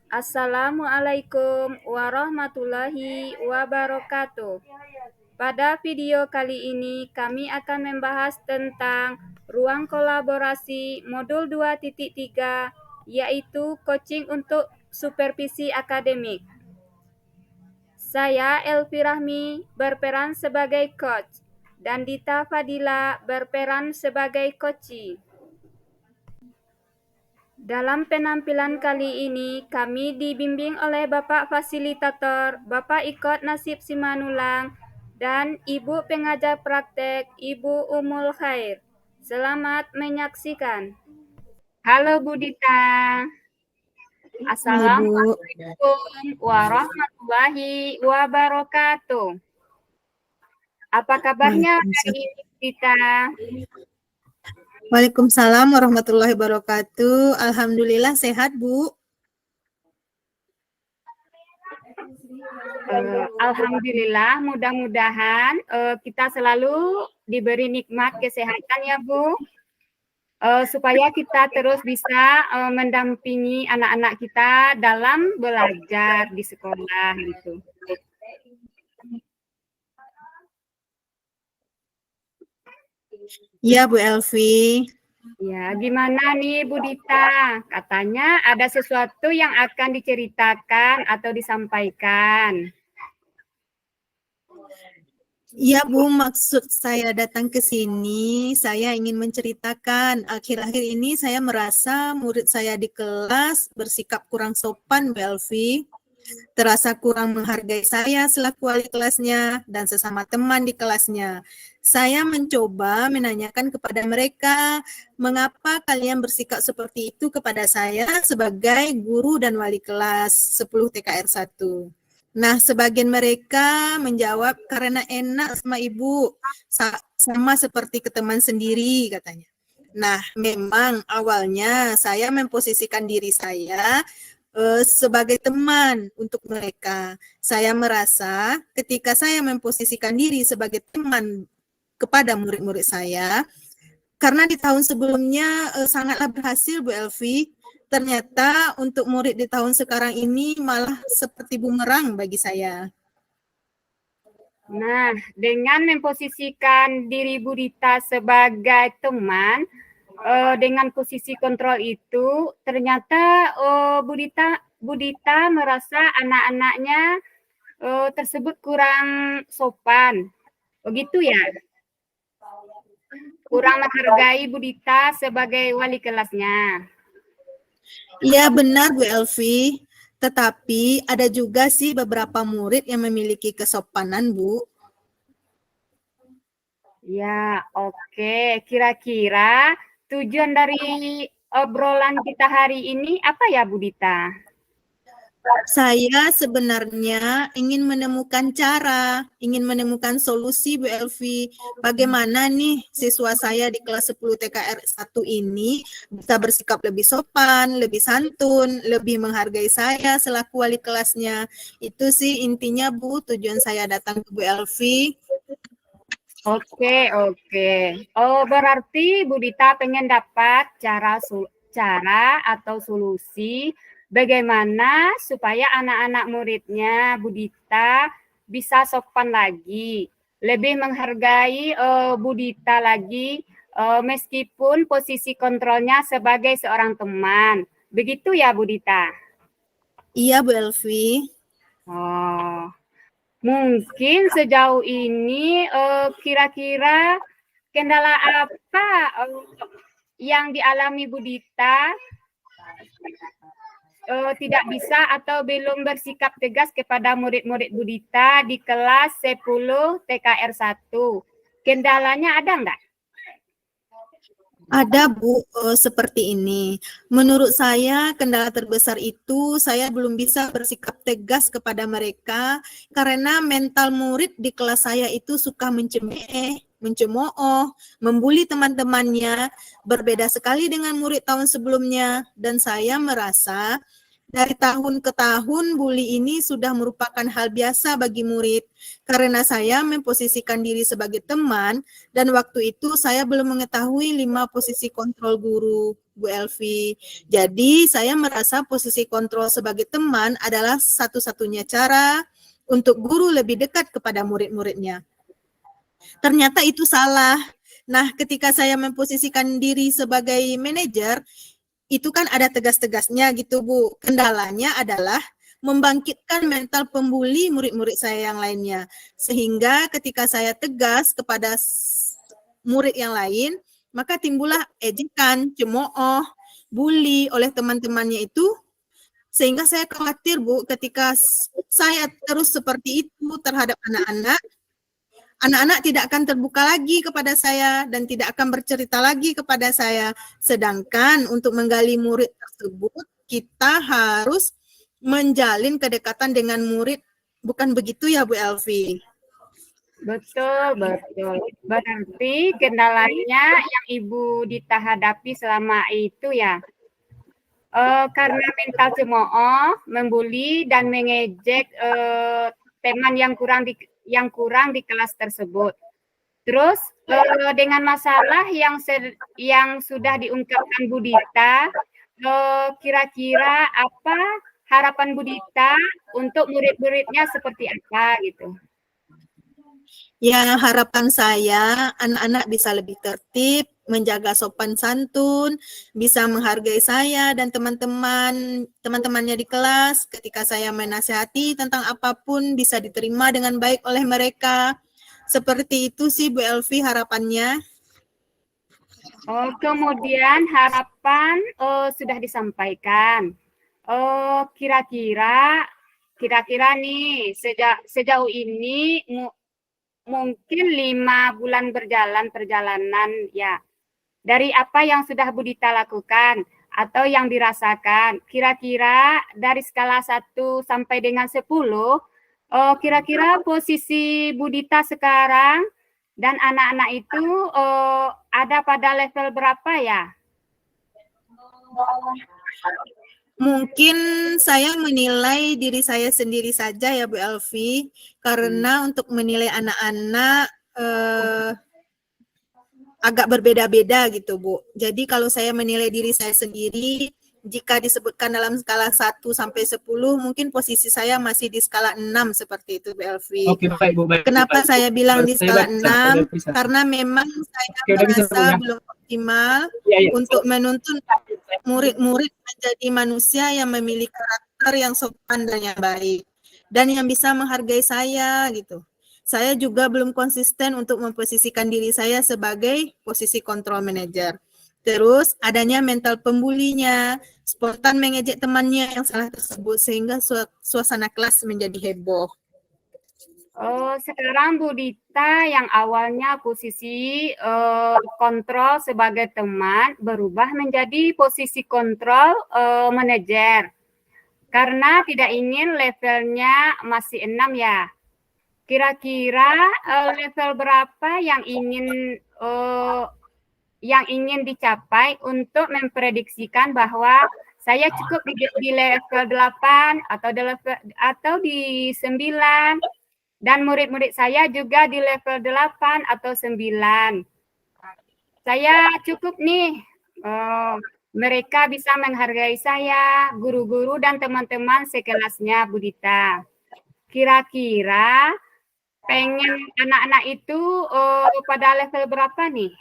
Assalamualaikum warahmatullahi wabarakatuh. Pada video kali ini kami akan membahas tentang ruang kolaborasi modul 2.3 yaitu coaching untuk supervisi akademik. Saya Elvi Rahmi berperan sebagai coach dan Dita Fadila berperan sebagai coachee. Dalam penampilan kali ini, kami dibimbing oleh Bapak Fasilitator, Bapak Ikot Nasib Simanulang, dan Ibu Pengajar Praktek, Ibu Umul Khair. Selamat menyaksikan. Halo Bu Dita. Ibu. Assalamualaikum warahmatullahi wabarakatuh. Apa kabarnya hari ini, Bu Dita? Waalaikumsalam warahmatullahi wabarakatuh. Alhamdulillah sehat, Bu. Alhamdulillah, mudah-mudahan kita selalu diberi nikmat kesehatan ya Bu, supaya kita terus bisa mendampingi anak-anak kita dalam belajar di sekolah gitu. Ya, Bu Elvi. Ya, gimana nih Bu Dita? Katanya ada sesuatu yang akan diceritakan atau disampaikan. Ya, Bu, maksud saya datang ke sini, saya ingin menceritakan akhir-akhir ini saya merasa murid saya di kelas bersikap kurang sopan, Bu Elvi. Terasa kurang menghargai saya selaku wali kelasnya dan sesama teman di kelasnya. Saya mencoba menanyakan kepada mereka, mengapa kalian bersikap seperti itu kepada saya sebagai guru dan wali kelas 10 TKR 1. Nah, sebagian mereka menjawab karena enak sama ibu, sama seperti ke teman sendiri katanya. Nah, memang awalnya saya memposisikan diri saya sebagai teman untuk mereka. Saya merasa ketika saya memposisikan diri sebagai teman kepada murid-murid saya, karena di tahun sebelumnya sangatlah berhasil Bu Elvi, ternyata untuk murid di tahun sekarang ini malah seperti bumerang bagi saya. Nah, dengan memposisikan diri Bu Dita sebagai teman, dengan posisi kontrol itu, ternyata Bu Dita merasa anak-anaknya tersebut kurang sopan. Begitu ya? Kurang menghargai Bu Dita sebagai wali kelasnya. Iya benar Bu Elvi, tetapi ada juga sih beberapa murid yang memiliki kesopanan Bu. Ya, oke. Kira-kira tujuan dari obrolan kita hari ini apa ya Bu Dita? Saya sebenarnya ingin menemukan cara, ingin menemukan solusi Bu Elvi. Bagaimana nih siswa saya di kelas 10 TKR 1 ini bisa bersikap lebih sopan, lebih santun, lebih menghargai saya selaku wali kelasnya. Itu sih intinya Bu, tujuan saya datang ke Bu Elvi. Oke. Oh, berarti Bu Dita pengen dapat cara atau solusi bagaimana supaya anak-anak muridnya Bu Dita bisa sopan lagi, lebih menghargai Bu Dita lagi, meskipun posisi kontrolnya sebagai seorang teman. Begitu ya Bu Dita? Iya Bu Elvi. Oh. Mungkin sejauh ini kira-kira kendala apa yang dialami Bu Dita tidak bisa atau belum bersikap tegas kepada murid-murid Bu Dita di kelas 10 TKR 1. Kendalanya ada enggak? Ada Bu, seperti ini. Menurut saya kendala terbesar itu saya belum bisa bersikap tegas kepada mereka karena mental murid di kelas saya itu suka mencemooh, membuli teman-temannya, berbeda sekali dengan murid tahun sebelumnya dan saya merasa Dari tahun ke tahun, bully ini sudah merupakan hal biasa bagi murid. Karena saya memposisikan diri sebagai teman, dan waktu itu saya belum mengetahui 5 posisi kontrol guru, Bu Elvi. Jadi, saya merasa posisi kontrol sebagai teman adalah satu-satunya cara untuk guru lebih dekat kepada murid-muridnya. Ternyata itu salah. Nah, ketika saya memposisikan diri sebagai manajer, itu kan ada tegas-tegasnya gitu, Bu. Kendalanya adalah membangkitkan mental pembuli murid-murid saya yang lainnya. Sehingga ketika saya tegas kepada murid yang lain, maka timbullah ejekan, cemooh, bully oleh teman-temannya itu, sehingga saya khawatir, Bu, ketika saya terus seperti itu terhadap anak-anak, anak-anak tidak akan terbuka lagi kepada saya dan tidak akan bercerita lagi kepada saya. Sedangkan untuk menggali murid tersebut, kita harus menjalin kedekatan dengan murid. Bukan begitu ya, Bu Elvi? Betul, betul. Berarti kendalanya yang Ibu Dita hadapi selama itu ya, karena mental cemooh, membuli dan mengejek teman yang kurang di kelas tersebut. Terus dengan masalah yang sudah diungkapkan Bu Dita, kira-kira apa harapan Bu Dita untuk murid-muridnya seperti apa gitu? Ya, harapan saya anak-anak bisa lebih tertib, menjaga sopan santun, bisa menghargai saya dan teman-temannya di kelas. Ketika saya menasihati tentang apapun bisa diterima dengan baik oleh mereka. Seperti itu sih Bu Elvi harapannya. Oh, kemudian harapan sudah disampaikan. Kira-kira nih sejauh ini mungkin 5 bulan perjalanan ya. Dari apa yang sudah Bu Dita lakukan atau yang dirasakan, kira-kira dari skala 1 sampai dengan 10, kira-kira posisi Bu Dita sekarang dan anak-anak itu ada pada level berapa ya? Mungkin saya menilai diri saya sendiri saja ya Bu Elvi, karena untuk menilai anak-anak agak berbeda-beda gitu Bu. Jadi kalau saya menilai diri saya sendiri, jika disebutkan dalam skala 1 sampai 10, mungkin posisi saya masih di skala 6 seperti itu Bu Elvi. Oke, baik Bu, baik. Kenapa baik, Bu. saya bilang di Saya skala bisa, 6? udah bisa. Karena memang saya Oke, udah bisa, Bu, merasa ya. belum optimal Iya, iya. untuk menuntun murid-murid menjadi manusia yang memiliki karakter yang sopan dan yang baik, dan yang bisa menghargai saya gitu. Saya juga belum konsisten untuk memposisikan diri saya sebagai posisi kontrol manager. Terus adanya mental pembulinya, spontan mengejek temannya yang salah tersebut sehingga suasana kelas menjadi heboh. Sekarang Bu Dita yang awalnya posisi kontrol sebagai teman berubah menjadi posisi kontrol manajer. Karena tidak ingin levelnya masih 6 ya. Kira-kira level berapa yang ingin dicapai untuk memprediksikan bahwa saya cukup di level 8 atau di 9 dan murid-murid saya juga di level 8 atau 9. Saya cukup nih, mereka bisa menghargai saya, guru-guru dan teman-teman sekelasnya Bu Dita. Kira-kira pengen anak-anak itu pada level berapa nih?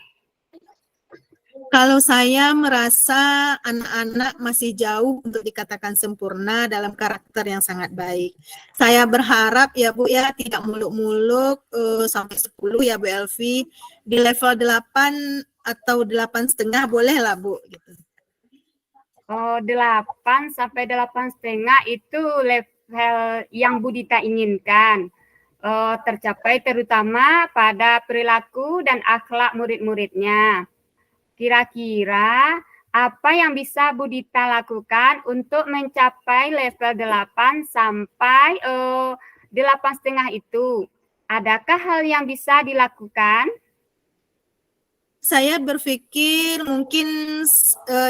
Kalau saya merasa anak-anak masih jauh untuk dikatakan sempurna dalam karakter yang sangat baik. Saya berharap ya Bu ya tidak muluk-muluk sampai 10 ya Bu Elvi. Di level 8 atau 8,5 boleh lah Bu. Gitu. 8 sampai 8,5 itu level yang Bu Dita inginkan. Tercapai terutama pada perilaku dan akhlak murid-muridnya. Kira-kira apa yang bisa Bu Dita lakukan untuk mencapai level 8 sampai 8,5 itu? Adakah hal yang bisa dilakukan? Saya berpikir mungkin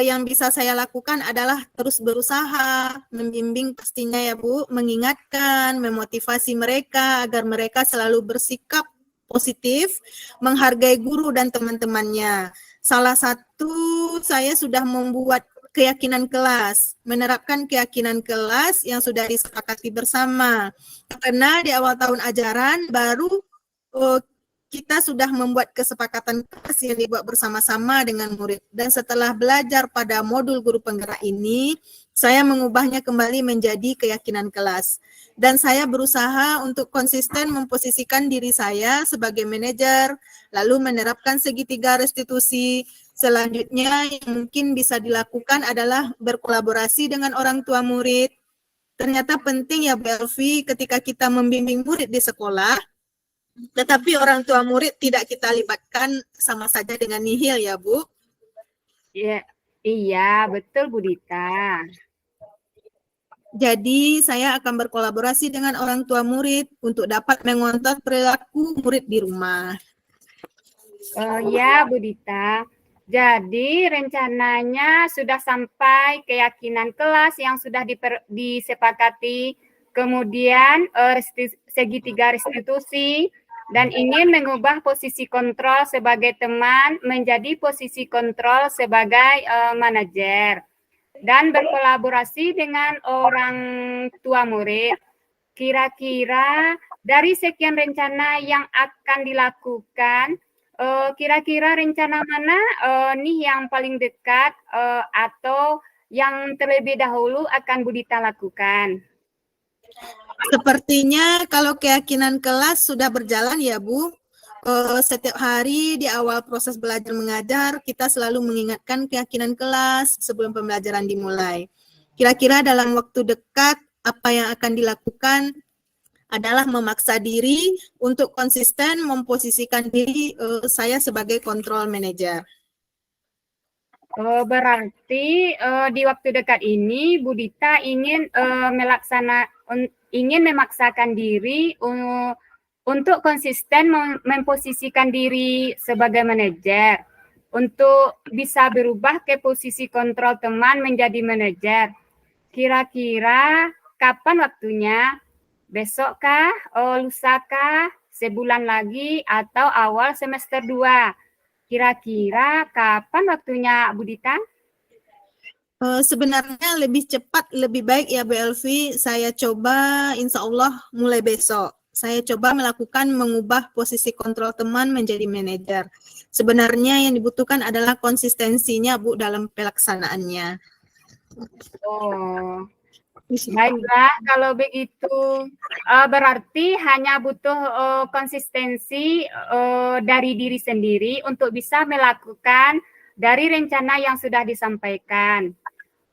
yang bisa saya lakukan adalah terus berusaha, membimbing pastinya ya Bu, mengingatkan, memotivasi mereka agar mereka selalu bersikap positif, menghargai guru dan teman-temannya. Salah satu saya sudah membuat keyakinan kelas, menerapkan keyakinan kelas yang sudah disepakati bersama. Karena di awal tahun ajaran baru kita sudah membuat kesepakatan kelas yang dibuat bersama-sama dengan murid. Dan setelah belajar pada modul guru penggerak ini, saya mengubahnya kembali menjadi keyakinan kelas. Dan saya berusaha untuk konsisten memposisikan diri saya sebagai manajer, lalu menerapkan segitiga restitusi. Selanjutnya yang mungkin bisa dilakukan adalah berkolaborasi dengan orang tua murid. Ternyata penting ya Bu Elvi ketika kita membimbing murid di sekolah, tetapi orang tua murid tidak kita libatkan sama saja dengan nihil ya Bu. Iya, betul Bu Dita. Jadi saya akan berkolaborasi dengan orang tua murid untuk dapat mengontrol perilaku murid di rumah. Ya Bu Dita. Jadi rencananya sudah sampai keyakinan kelas yang sudah disepakati, kemudian segitiga restitusi, dan ingin mengubah posisi kontrol sebagai teman menjadi posisi kontrol sebagai manajer, dan berkolaborasi dengan orang tua murid. Kira-kira dari sekian rencana yang akan dilakukan, kira-kira rencana mana nih yang paling dekat atau yang terlebih dahulu akan Bu Dita lakukan? Sepertinya kalau keyakinan kelas sudah berjalan ya Bu, setiap hari di awal proses belajar mengajar, kita selalu mengingatkan keyakinan kelas sebelum pembelajaran dimulai. Kira-kira dalam waktu dekat, apa yang akan dilakukan adalah memaksa diri untuk konsisten memposisikan diri saya sebagai control manager. Berarti di waktu dekat ini Bu Dita ingin ingin memaksakan diri untuk konsisten memposisikan diri sebagai manajer, untuk bisa berubah ke posisi kontrol teman menjadi manajer. Kira-kira kapan waktunya? Besokkah, lusakah, sebulan lagi, atau awal semester 2? Kira-kira kapan waktunya Bu Dita? Sebenarnya lebih cepat, lebih baik ya Bu Elvi. Saya coba insya Allah mulai besok. Saya coba melakukan mengubah posisi kontrol teman menjadi manajer. Sebenarnya yang dibutuhkan adalah konsistensinya Bu dalam pelaksanaannya. Oh, baiklah kalau begitu. Berarti hanya butuh konsistensi dari diri sendiri untuk bisa melakukan dari rencana yang sudah disampaikan.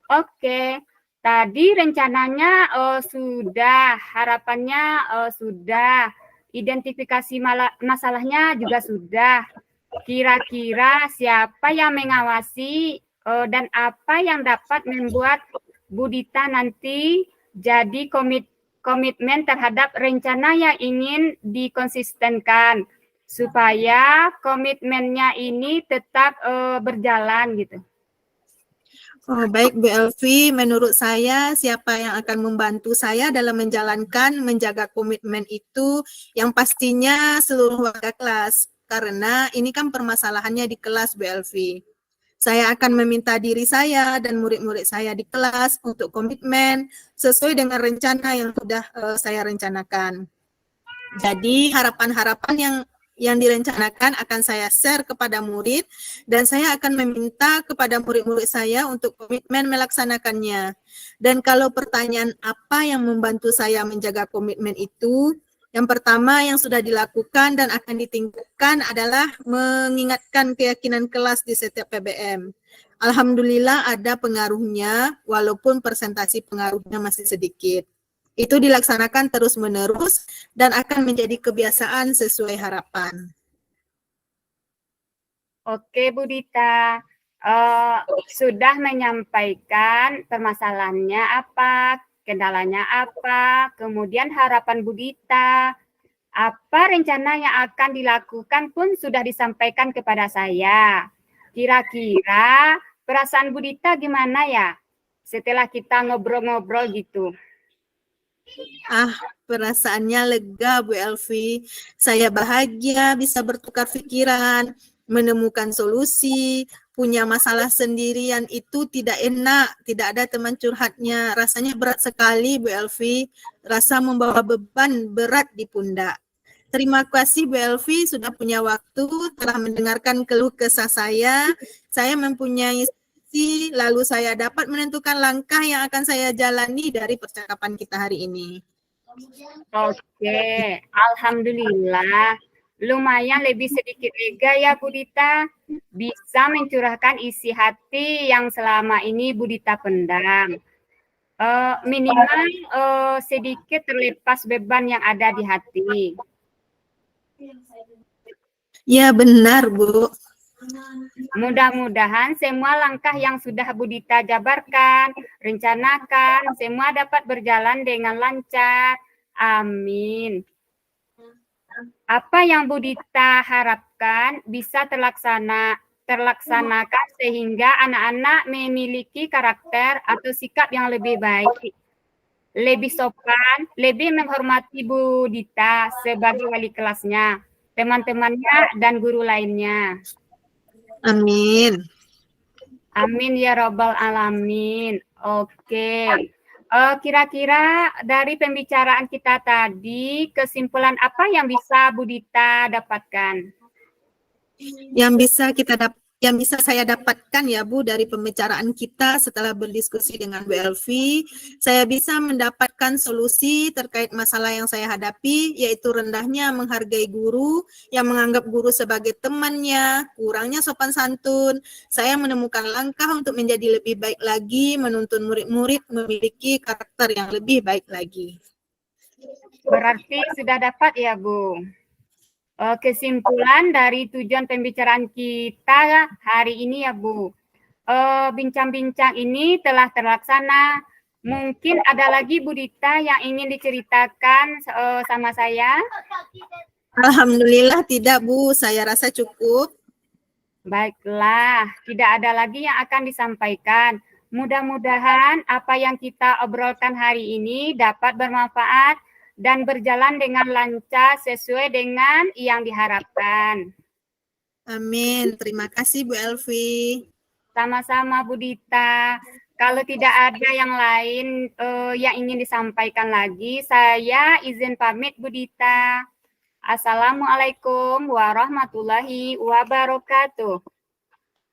Oke, tadi rencananya sudah, harapannya sudah, identifikasi masalahnya juga sudah. Kira-kira siapa yang mengawasi dan apa yang dapat membuat Bu Dita nanti jadi komitmen terhadap rencana yang ingin dikonsistenkan supaya komitmennya ini tetap berjalan gitu. Oh, baik Bu Elvi, menurut saya siapa yang akan membantu saya dalam menjaga komitmen itu yang pastinya seluruh warga kelas. Karena ini kan permasalahannya di kelas Bu Elvi. Saya akan meminta diri saya dan murid-murid saya di kelas untuk komitmen sesuai dengan rencana yang sudah saya rencanakan. Jadi harapan-harapan yang direncanakan akan saya share kepada murid dan saya akan meminta kepada murid-murid saya untuk komitmen melaksanakannya. Dan kalau pertanyaan apa yang membantu saya menjaga komitmen itu, yang pertama yang sudah dilakukan dan akan ditingkatkan adalah mengingatkan keyakinan kelas di setiap PBM. Alhamdulillah ada pengaruhnya walaupun persentase pengaruhnya masih sedikit. Itu dilaksanakan terus-menerus dan akan menjadi kebiasaan sesuai harapan. Oke, Bu Dita. Sudah menyampaikan permasalahannya apa, kendalanya apa, kemudian harapan Bu Dita. Apa rencana yang akan dilakukan pun sudah disampaikan kepada saya. Kira-kira perasaan Bu Dita gimana ya? Setelah kita ngobrol-ngobrol gitu. Perasaannya lega, Bu Elvi. Saya bahagia bisa bertukar pikiran, menemukan solusi, punya masalah sendirian itu tidak enak, tidak ada teman curhatnya. Rasanya berat sekali, Bu Elvi. Rasa membawa beban berat di pundak. Terima kasih Bu Elvi sudah punya waktu, telah mendengarkan keluh kesah saya. Saya mempunyai solusi, lalu saya dapat menentukan langkah yang akan saya jalani dari percakapan kita hari ini. Oke, alhamdulillah. Lumayan lebih sedikit lega ya Bu Dita. Bisa mencurahkan isi hati yang selama ini Bu Dita pendam. Minimal sedikit terlepas beban yang ada di hati. Ya benar Bu. Mudah-mudahan semua langkah yang sudah Bu Dita jabarkan, rencanakan, semua dapat berjalan dengan lancar. Amin. Apa yang Bu Dita harapkan bisa terlaksanakan sehingga anak-anak memiliki karakter atau sikap yang lebih baik, lebih sopan, lebih menghormati Bu Dita sebagai wali kelasnya, teman-temannya, dan guru lainnya. Amin. Amin ya Rabbal Alamin. Oke. Kira-kira dari pembicaraan kita tadi, kesimpulan apa yang bisa Bu Dita dapatkan? Yang bisa saya dapatkan ya Bu dari pembicaraan kita setelah berdiskusi dengan Bu Elvi, saya bisa mendapatkan solusi terkait masalah yang saya hadapi, yaitu rendahnya menghargai guru, yang menganggap guru sebagai temannya, kurangnya sopan santun. Saya menemukan langkah untuk menjadi lebih baik lagi, menuntun murid-murid memiliki karakter yang lebih baik lagi. Berarti sudah dapat ya Bu. Kesimpulan dari tujuan pembicaraan kita hari ini ya Bu. Bincang-bincang ini telah terlaksana. Mungkin ada lagi Bu Dita yang ingin diceritakan sama saya? Alhamdulillah tidak Bu, saya rasa cukup. Baiklah, tidak ada lagi yang akan disampaikan. Mudah-mudahan apa yang kita obrolkan hari ini dapat bermanfaat dan berjalan dengan lancar sesuai dengan yang diharapkan. Amin. Terima kasih Bu Elvi. Sama-sama Bu Dita. Kalau tidak ada yang lain yang ingin disampaikan lagi, saya izin pamit Bu Dita. Assalamualaikum warahmatullahi wabarakatuh.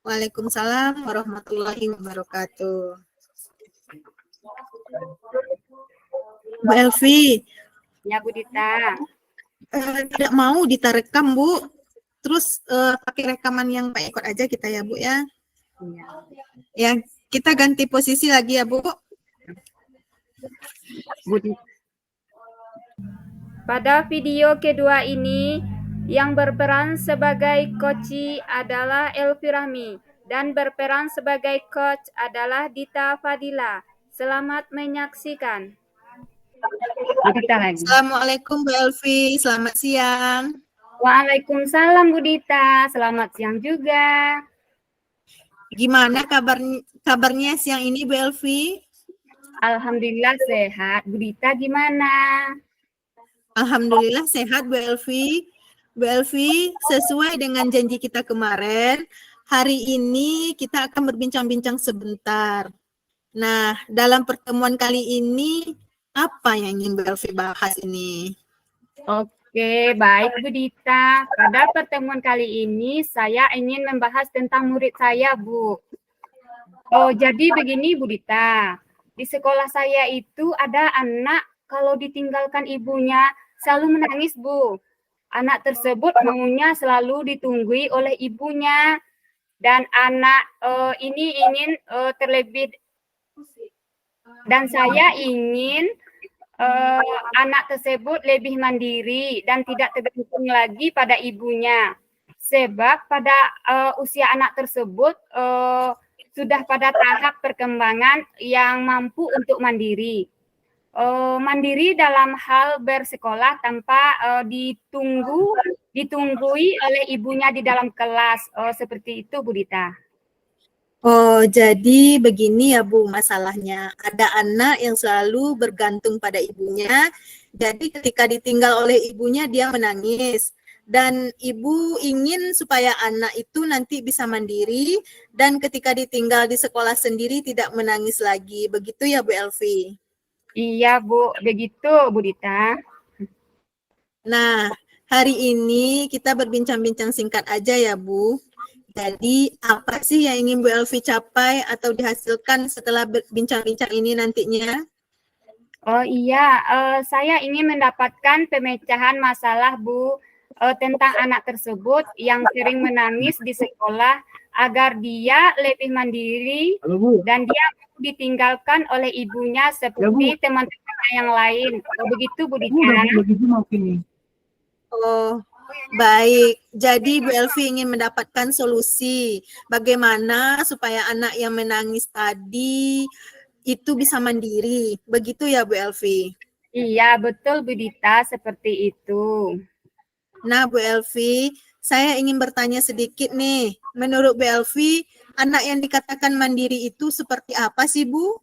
Waalaikumsalam warahmatullahi wabarakatuh. Bu Elvi. Ya Bu Dita. Tidak mau Dita rekam Bu. Terus pakai rekaman yang Pak Ekor aja kita ya Bu ya. Ya, kita ganti posisi lagi ya Bu. Pada video kedua ini, yang berperan sebagai Koci adalah Elvi Rahmi dan berperan sebagai coach adalah Dita Fadila. Selamat menyaksikan. Assalamualaikum Bu Elvi, selamat siang. Waalaikumsalam Bu Dita, selamat siang juga. Gimana kabarnya siang ini Bu Elvi? Alhamdulillah sehat. Bu Dita gimana? Alhamdulillah sehat Bu Elvi. Bu Elvi, sesuai dengan janji kita kemarin, hari ini kita akan berbincang-bincang sebentar. Nah, dalam pertemuan kali ini, apa yang ingin Bu Elvi bahas ini? Oke, baik Bu Dita. Pada pertemuan kali ini, saya ingin membahas tentang murid saya, Bu. Jadi begini Bu Dita, di sekolah saya itu ada anak kalau ditinggalkan ibunya selalu menangis, Bu. Anak tersebut maunya selalu ditunggui oleh ibunya, dan anak ini ingin terlebih, dan saya ingin anak tersebut lebih mandiri dan tidak tergantung lagi pada ibunya. Sebab pada usia anak tersebut sudah pada tahap perkembangan yang mampu untuk mandiri. mandiri dalam hal bersekolah tanpa ditunggui oleh ibunya di dalam kelas, seperti itu Bu Dita. Oh, jadi begini ya Bu masalahnya. Ada anak yang selalu bergantung pada ibunya. Jadi ketika ditinggal oleh ibunya dia menangis. Dan ibu ingin supaya anak itu nanti bisa mandiri dan ketika ditinggal di sekolah sendiri tidak menangis lagi. Begitu ya Bu Elvi? Iya Bu, begitu Bu Dita. Nah, hari ini kita berbincang-bincang singkat aja ya Bu. Jadi, apa sih yang ingin Bu Elvi capai atau dihasilkan setelah bincang-bincang ini nantinya? Oh iya, saya ingin mendapatkan pemecahan masalah Bu tentang anak tersebut yang sering menangis di sekolah agar dia lebih mandiri dan dia ditinggalkan oleh ibunya seperti teman-temannya yang lain. Begitu Bu Dita. Oh, baik. Jadi Bu Elvi ingin mendapatkan solusi bagaimana supaya anak yang menangis tadi itu bisa mandiri. Begitu ya Bu Elvi? Iya, betul Bu Dita, seperti itu. Nah, Bu Elvi, saya ingin bertanya sedikit nih. Menurut Bu Elvi, anak yang dikatakan mandiri itu seperti apa sih, Bu?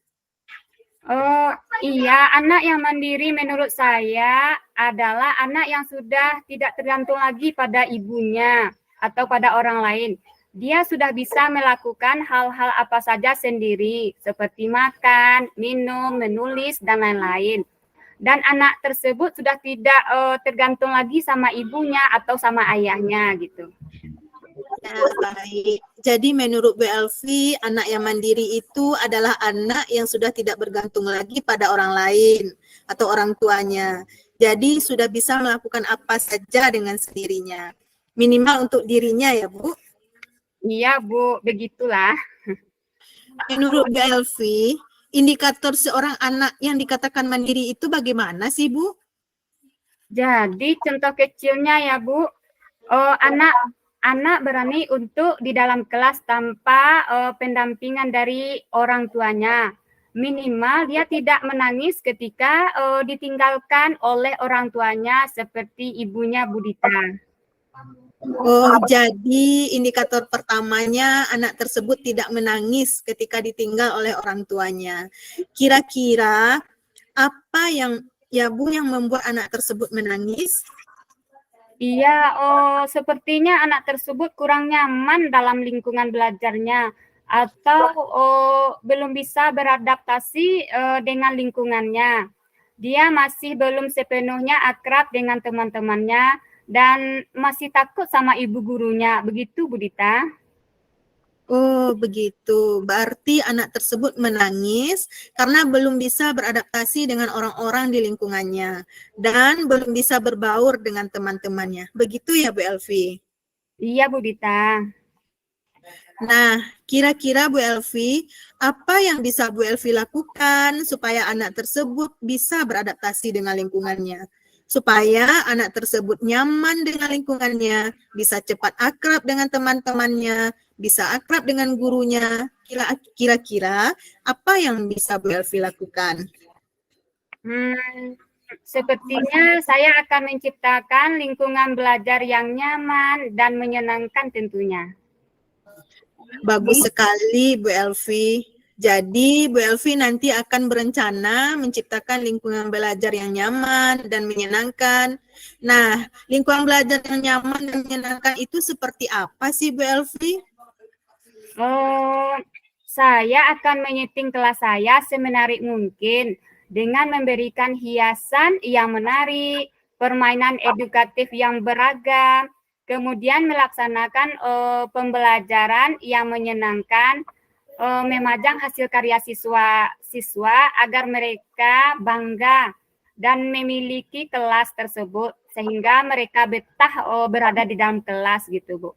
Oh iya, anak yang mandiri menurut saya adalah anak yang sudah tidak tergantung lagi pada ibunya atau pada orang lain. Dia sudah bisa melakukan hal-hal apa saja sendiri, seperti makan, minum, menulis, dan lain-lain. Dan anak tersebut sudah tidak tergantung lagi sama ibunya atau sama ayahnya gitu. Ya, baik. Jadi menurut Bu Elvi, anak yang mandiri itu adalah anak yang sudah tidak bergantung lagi pada orang lain atau orang tuanya. Jadi sudah bisa melakukan apa saja dengan sendirinya. Minimal untuk dirinya ya, Bu. Iya, Bu, begitulah. Menurut Bu Elvi, indikator seorang anak yang dikatakan mandiri itu bagaimana sih, Bu? Jadi contoh kecilnya ya, Bu, anak berani untuk di dalam kelas tanpa pendampingan dari orang tuanya. Minimal dia tidak menangis ketika ditinggalkan oleh orang tuanya seperti ibunya Budita. Oh, jadi indikator pertamanya anak tersebut tidak menangis ketika ditinggal oleh orang tuanya. Kira-kira apa yang ya Bu yang membuat anak tersebut menangis? Iya, sepertinya anak tersebut kurang nyaman dalam lingkungan belajarnya atau belum bisa beradaptasi dengan lingkungannya. Dia masih belum sepenuhnya akrab dengan teman-temannya dan masih takut sama ibu gurunya. Begitu, Budita? Oh, begitu. Berarti anak tersebut menangis karena belum bisa beradaptasi dengan orang-orang di lingkungannya dan belum bisa berbaur dengan teman-temannya. Begitu ya, Bu Elvi? Iya, Budita. Nah, kira-kira Bu Elvi, apa yang bisa Bu Elvi lakukan supaya anak tersebut bisa beradaptasi dengan lingkungannya? Supaya anak tersebut nyaman dengan lingkungannya, bisa cepat akrab dengan teman-temannya, bisa akrab dengan gurunya. Kira-kira apa yang bisa Bu Elvi lakukan? Sepertinya saya akan menciptakan lingkungan belajar yang nyaman dan menyenangkan tentunya. Bagus sekali Bu Elvi. Jadi Bu Elvi nanti akan berencana menciptakan lingkungan belajar yang nyaman dan menyenangkan. Nah, lingkungan belajar yang nyaman dan menyenangkan itu seperti apa sih Bu Elvi? Saya akan menyeting kelas saya semenarik mungkin dengan memberikan hiasan yang menarik, permainan edukatif yang beragam, kemudian melaksanakan pembelajaran yang menyenangkan, memajang hasil karya siswa agar mereka bangga dan memiliki kelas tersebut sehingga mereka betah berada di dalam kelas gitu, Bu.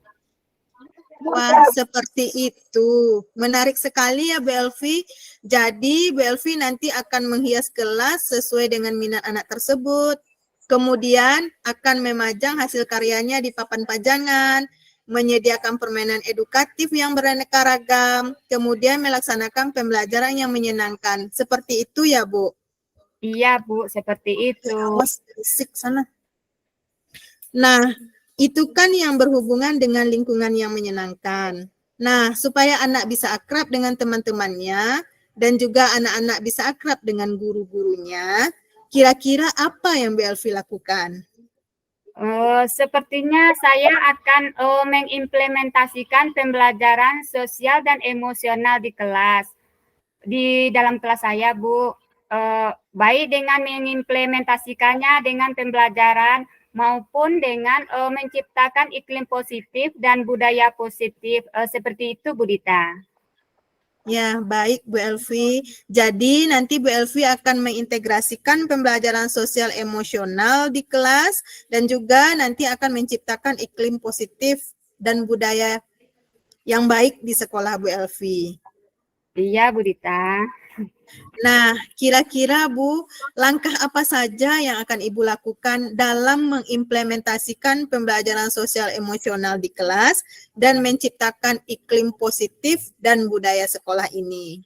Wah, seperti itu. Menarik sekali ya Bu Elvi. Jadi Bu Elvi nanti akan menghias kelas sesuai dengan minat anak tersebut. Kemudian akan memajang hasil karyanya di papan pajangan, menyediakan permainan edukatif yang beraneka ragam, kemudian melaksanakan pembelajaran yang menyenangkan. Seperti itu ya, Bu? Iya, Bu, seperti itu. Awas berisik sana. Nah, itu kan yang berhubungan dengan lingkungan yang menyenangkan. Nah, supaya anak bisa akrab dengan teman-temannya dan juga anak-anak bisa akrab dengan guru-gurunya, kira-kira apa yang Bu Elvi lakukan? Sepertinya saya akan mengimplementasikan pembelajaran sosial dan emosional di kelas. Di dalam kelas saya, Bu, baik dengan mengimplementasikannya dengan pembelajaran maupun dengan menciptakan iklim positif dan budaya positif. Seperti itu, Bu Dita. Ya, baik Bu Elvi. Jadi nanti Bu Elvi akan mengintegrasikan pembelajaran sosial emosional di kelas dan juga nanti akan menciptakan iklim positif dan budaya yang baik di sekolah Bu Elvi. Iya, Bu Dita. Nah, kira-kira Bu, langkah apa saja yang akan Ibu lakukan dalam mengimplementasikan pembelajaran sosial emosional di kelas dan menciptakan iklim positif dan budaya sekolah ini?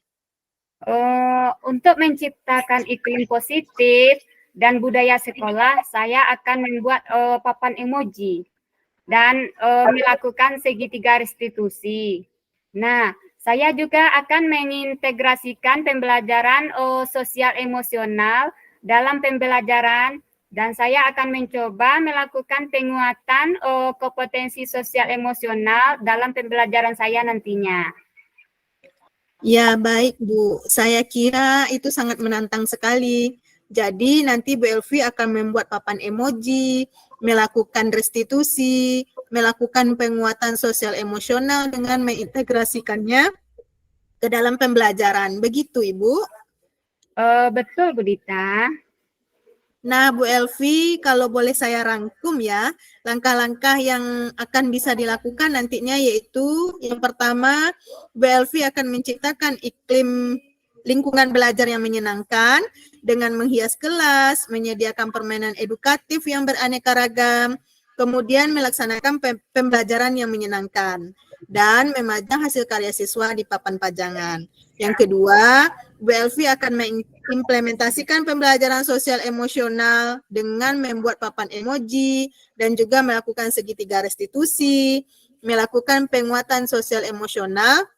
Untuk menciptakan iklim positif dan budaya sekolah, saya akan membuat papan emoji dan melakukan segitiga restitusi. Nah, saya juga akan mengintegrasikan pembelajaran sosial emosional dalam pembelajaran dan saya akan mencoba melakukan penguatan kompetensi sosial emosional dalam pembelajaran saya nantinya. Ya, baik Bu. Saya kira itu sangat menantang sekali. Jadi nanti Bu Elvi akan membuat papan emoji, melakukan restitusi, melakukan penguatan sosial emosional dengan mengintegrasikannya ke dalam pembelajaran. Begitu, Ibu? Betul, Bu Dita. Nah, Bu Elvi, kalau boleh saya rangkum ya, langkah-langkah yang akan bisa dilakukan nantinya yaitu yang pertama, Bu Elvi akan menciptakan iklim lingkungan belajar yang menyenangkan dengan menghias kelas, menyediakan permainan edukatif yang beraneka ragam, kemudian melaksanakan pembelajaran yang menyenangkan, dan memajang hasil karya siswa di papan pajangan. Yang kedua, Bu Elvi akan mengimplementasikan pembelajaran sosial emosional dengan membuat papan emoji dan juga melakukan segitiga restitusi, melakukan penguatan sosial emosional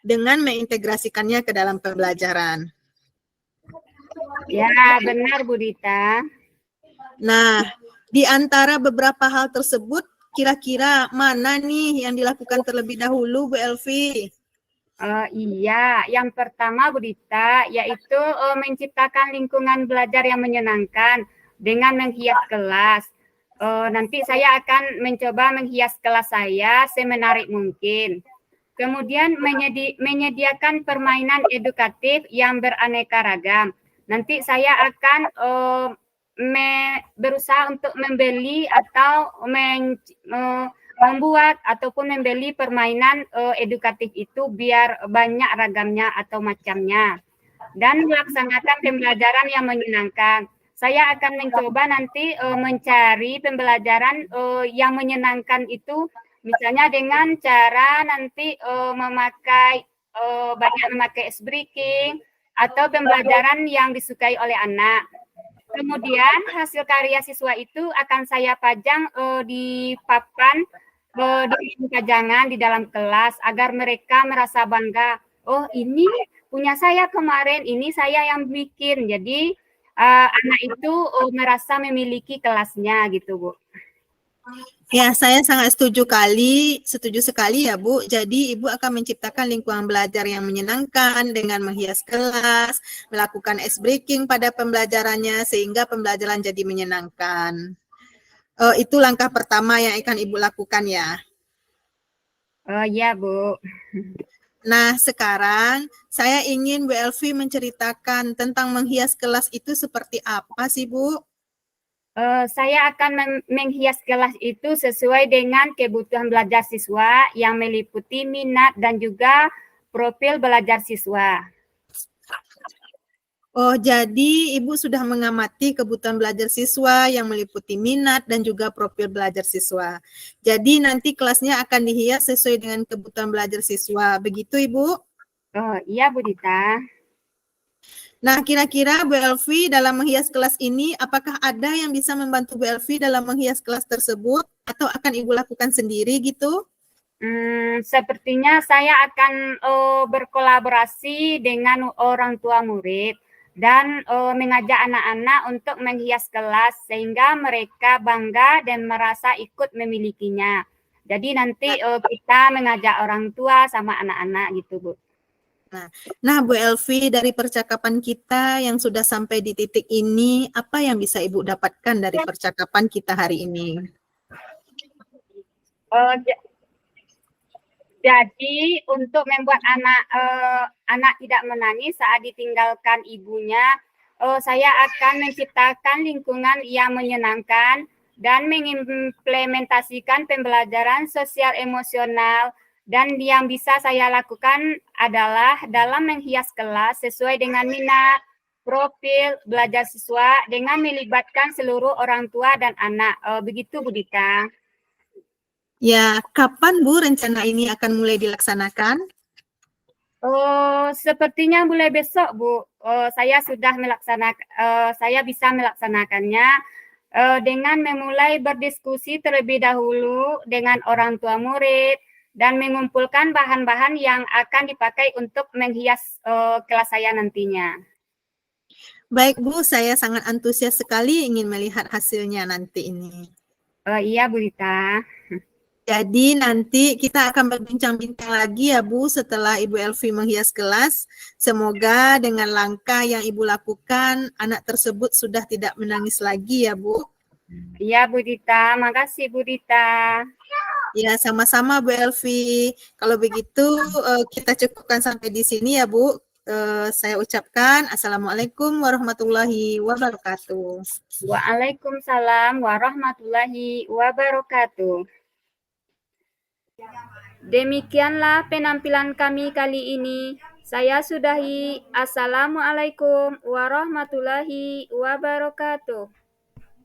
dengan mengintegrasikannya ke dalam pembelajaran. Ya, benar Bu Dita. Nah, di antara beberapa hal tersebut, kira-kira mana nih yang dilakukan terlebih dahulu, Bu Elvi? Iya, yang pertama Bu Dita, yaitu menciptakan lingkungan belajar yang menyenangkan dengan menghias kelas. Nanti saya akan mencoba menghias kelas saya semenarik mungkin. Kemudian menyediakan permainan edukatif yang beraneka ragam. Nanti saya akan berusaha untuk membeli atau membuat ataupun membeli permainan edukatif itu biar banyak ragamnya atau macamnya dan melaksanakan pembelajaran yang menyenangkan. Saya akan mencoba nanti mencari pembelajaran yang menyenangkan itu misalnya dengan cara nanti banyak memakai ice breaking atau pembelajaran yang disukai oleh anak. Kemudian hasil karya siswa itu akan saya pajang di papan di pajangan di dalam kelas agar mereka merasa bangga. Oh, ini punya saya kemarin, ini saya yang bikin. Jadi anak itu merasa memiliki kelasnya gitu, Bu. Ya, saya sangat setuju sekali ya Bu. Jadi Ibu akan menciptakan lingkungan belajar yang menyenangkan dengan menghias kelas, melakukan ice breaking pada pembelajarannya sehingga pembelajaran jadi menyenangkan. Itu langkah pertama yang akan Ibu lakukan ya. Oh iya, Bu. Nah, sekarang saya ingin Bu Elvi menceritakan tentang menghias kelas itu seperti apa sih Bu? Saya akan menghias kelas itu sesuai dengan kebutuhan belajar siswa yang meliputi minat dan juga profil belajar siswa. Oh, jadi Ibu sudah mengamati kebutuhan belajar siswa yang meliputi minat dan juga profil belajar siswa. Jadi nanti kelasnya akan dihias sesuai dengan kebutuhan belajar siswa. Begitu, Ibu? Oh iya, Bu Dita. Nah, kira-kira Bu Elvi dalam menghias kelas ini, apakah ada yang bisa membantu Bu Elvi dalam menghias kelas tersebut atau akan Ibu lakukan sendiri gitu? Sepertinya saya akan berkolaborasi dengan orang tua murid dan mengajak anak-anak untuk menghias kelas sehingga mereka bangga dan merasa ikut memilikinya. Jadi nanti kita mengajak orang tua sama anak-anak gitu, Bu. Nah, Bu Elvi, dari percakapan kita yang sudah sampai di titik ini, apa yang bisa Ibu dapatkan dari percakapan kita hari ini? Eh, j- jadi untuk membuat anak tidak menangis saat ditinggalkan ibunya, saya akan menciptakan lingkungan yang menyenangkan dan mengimplementasikan pembelajaran sosial emosional. Dan yang bisa saya lakukan adalah dalam menghias kelas sesuai dengan minat, profil belajar siswa dengan melibatkan seluruh orang tua dan anak. Begitu, Bu Dita. Ya, kapan Bu rencana ini akan mulai dilaksanakan? Sepertinya mulai besok, Bu. Saya bisa melaksanakannya dengan memulai berdiskusi terlebih dahulu dengan orang tua murid dan mengumpulkan bahan-bahan yang akan dipakai untuk menghias kelas saya nantinya. Baik Bu, saya sangat antusias sekali ingin melihat hasilnya nanti ini. Iya, Bu Dita. Jadi nanti kita akan berbincang-bincang lagi ya Bu setelah Ibu Elvi menghias kelas. Semoga dengan langkah yang Ibu lakukan, anak tersebut sudah tidak menangis lagi ya Bu. Iya, Bu Dita. Makasih, Bu Dita. Ya, sama-sama Bu Elvi. Kalau begitu kita cukupkan sampai di sini ya Bu. Saya ucapkan Assalamualaikum warahmatullahi wabarakatuh. Waalaikumsalam warahmatullahi wabarakatuh. Demikianlah penampilan kami kali ini. Saya sudahi. Assalamualaikum warahmatullahi wabarakatuh.